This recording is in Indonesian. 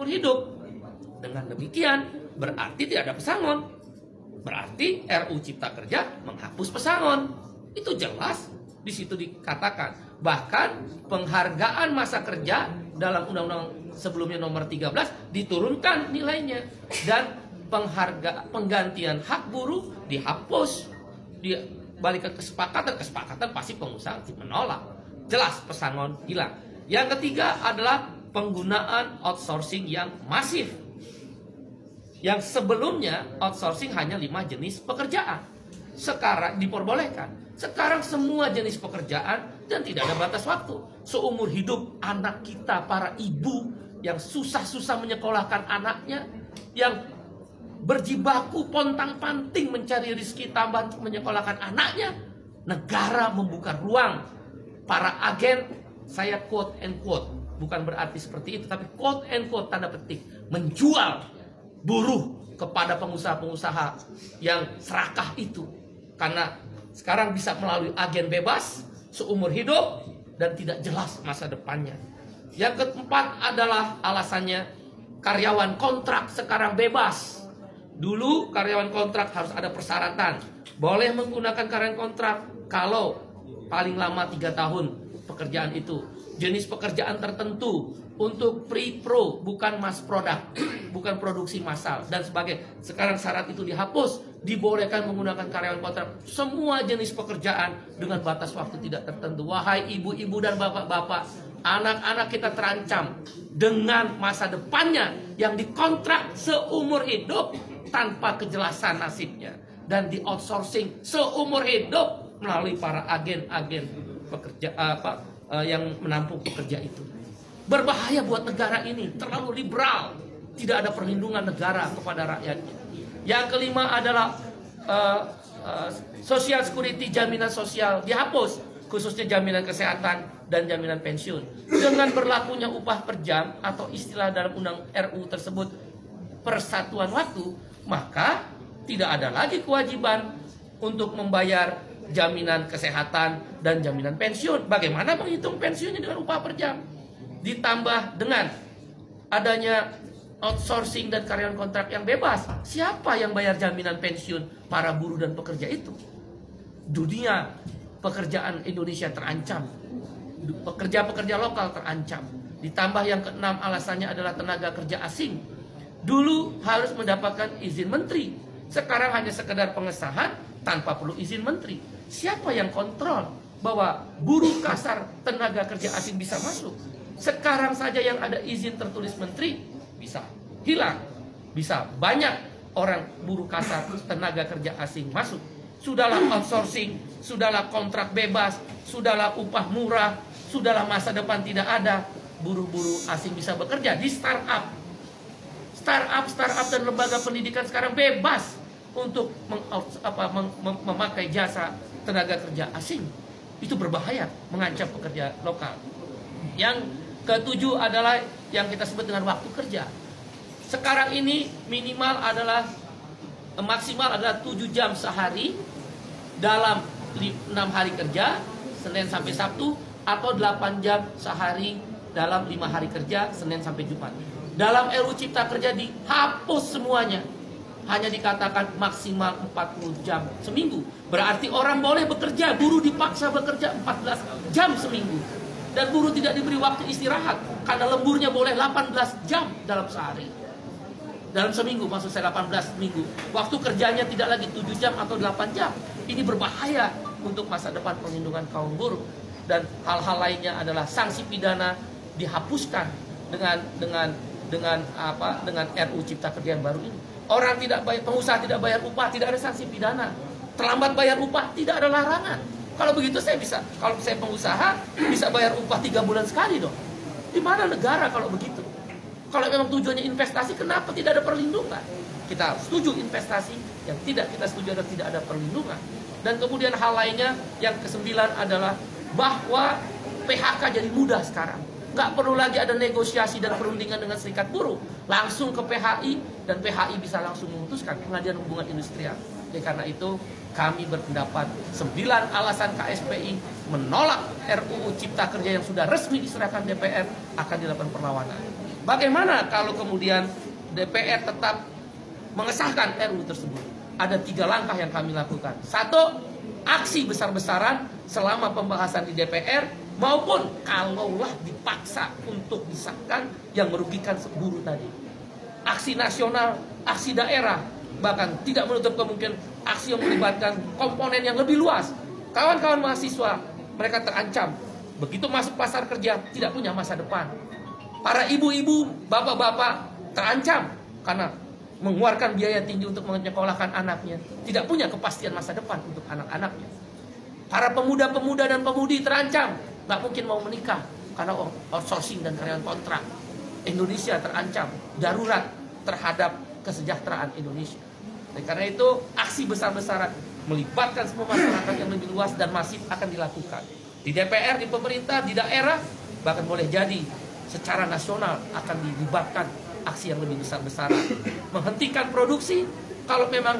hidup. Dengan demikian berarti tidak ada pesangon. Berarti RUU Cipta Kerja menghapus pesangon. Itu jelas di situ dikatakan. Bahkan penghargaan masa kerja dalam undang-undang sebelumnya nomor 13 diturunkan nilainya, dan penggantian hak buruh dihapus. Balik ke kesepakatan pasti pengusaha menolak. Jelas pesangon hilang. Yang ketiga adalah penggunaan outsourcing yang masif. Yang sebelumnya outsourcing hanya 5 jenis pekerjaan, sekarang diperbolehkan. Sekarang semua jenis pekerjaan dan tidak ada batas waktu. Seumur hidup anak kita, para ibu yang susah-susah menyekolahkan anaknya, yang berjibaku pontang-panting mencari rezeki tambahan untuk menyekolahkan anaknya, negara membuka ruang. Para agen, saya quote and quote, bukan berarti seperti itu, tapi quote and quote tanda petik, menjual buruh kepada pengusaha-pengusaha yang serakah itu. Karena sekarang bisa melalui agen bebas seumur hidup dan tidak jelas masa depannya. Yang keempat adalah alasannya karyawan kontrak sekarang bebas. Dulu karyawan kontrak harus ada persyaratan. Boleh menggunakan karyawan kontrak kalau paling lama 3 tahun pekerjaan itu. Jenis pekerjaan tertentu, untuk pre-pro, bukan mass product, bukan produksi massal dan sebagainya. Sekarang syarat itu dihapus, dibolehkan menggunakan karyawan kontrak. Semua jenis pekerjaan dengan batas waktu tidak tertentu. Wahai ibu-ibu dan bapak-bapak, anak-anak kita terancam dengan masa depannya yang dikontrak seumur hidup tanpa kejelasan nasibnya, dan di outsourcing seumur hidup melalui para agen-agen pekerja yang menampung pekerja itu. Berbahaya buat negara ini, terlalu liberal, tidak ada perlindungan negara kepada rakyatnya. Yang kelima adalah social security, jaminan sosial dihapus, khususnya jaminan kesehatan dan jaminan pensiun. Dengan berlakunya upah per jam atau istilah dalam undang RU tersebut persatuan waktu, maka tidak ada lagi kewajiban untuk membayar jaminan kesehatan dan jaminan pensiun. Bagaimana menghitung pensiunnya dengan upah per jam? Ditambah dengan adanya outsourcing dan karyawan kontrak yang bebas, siapa yang bayar jaminan pensiun para buruh dan pekerja itu? Dunia pekerjaan Indonesia terancam, pekerja-pekerja lokal terancam. Ditambah yang keenam alasannya adalah tenaga kerja asing. Dulu harus mendapatkan izin menteri, sekarang hanya sekedar pengesahan tanpa perlu izin menteri. Siapa yang kontrol bahwa buruh kasar tenaga kerja asing bisa masuk? Sekarang saja yang ada izin tertulis menteri bisa hilang, bisa banyak orang buruh kasar tenaga kerja asing masuk. Sudahlah outsourcing, sudahlah kontrak bebas, sudahlah upah murah, sudahlah masa depan tidak ada, buruh-buruh asing bisa bekerja di startup dan lembaga pendidikan sekarang bebas untuk memakai jasa tenaga kerja asing. Itu berbahaya, mengancam pekerja lokal. Yang ketujuh adalah yang kita sebut dengan waktu kerja. Sekarang ini maksimal adalah 7 jam sehari dalam 6 hari kerja, Senin sampai Sabtu, atau 8 jam sehari dalam 5 hari kerja, Senin sampai Jumat. Dalam RUU Cipta Kerja dihapus semuanya. Hanya dikatakan maksimal 40 jam seminggu. Berarti orang boleh bekerja, buruh dipaksa bekerja 14 jam seminggu. Dan buruh tidak diberi waktu istirahat, karena lemburnya boleh 18 jam dalam sehari. Dalam seminggu, maksud saya 18 minggu. Waktu kerjanya tidak lagi 7 jam atau 8 jam. Ini berbahaya untuk masa depan perlindungan kaum buruh. Dan hal-hal lainnya adalah sanksi pidana dihapuskan dengan RUU Cipta Kerja yang baru ini. Orang tidak bayar, pengusaha tidak bayar upah, tidak ada sanksi pidana. Terlambat bayar upah, tidak ada larangan. Kalau begitu kalau saya pengusaha bisa bayar upah 3 bulan sekali dong. Di mana negara kalau begitu? Kalau memang tujuannya investasi, kenapa tidak ada perlindungan? Kita setuju investasi, yang tidak kita setuju adalah tidak ada perlindungan. Dan kemudian hal lainnya yang ke-9 adalah bahwa PHK jadi mudah sekarang. Nggak perlu lagi ada negosiasi dan perundingan dengan serikat buruh. Langsung ke PHI, dan PHI bisa langsung memutuskan Pengadilan Hubungan Industrial. Oleh karena itu, kami berpendapat 9 alasan KSPI menolak RUU Cipta Kerja yang sudah resmi diserahkan DPR akan dilakukan perlawanan. Bagaimana kalau kemudian DPR tetap mengesahkan RUU tersebut? Ada 3 langkah yang kami lakukan. 1, aksi besar-besaran selama pembahasan di DPR, maupun kalaulah dipaksa untuk disahkan yang merugikan buruh tadi. Aksi nasional, aksi daerah, bahkan tidak menutup kemungkinan aksi yang melibatkan komponen yang lebih luas. Kawan-kawan mahasiswa, mereka terancam. Begitu masuk pasar kerja, tidak punya masa depan. Para ibu-ibu, bapak-bapak terancam karena mengeluarkan biaya tinggi untuk menyekolahkan anaknya, tidak punya kepastian masa depan untuk anak-anaknya. Para pemuda-pemuda dan pemudi terancam, nggak mungkin mau menikah karena outsourcing dan karyawan kontrak. Indonesia terancam, darurat terhadap kesejahteraan Indonesia. Dan karena itu aksi besar-besaran melibatkan semua masyarakat yang lebih luas dan masif akan dilakukan. Di DPR, di pemerintah, di daerah, bahkan boleh jadi secara nasional akan dilibatkan aksi yang lebih besar-besaran. Menghentikan produksi kalau memang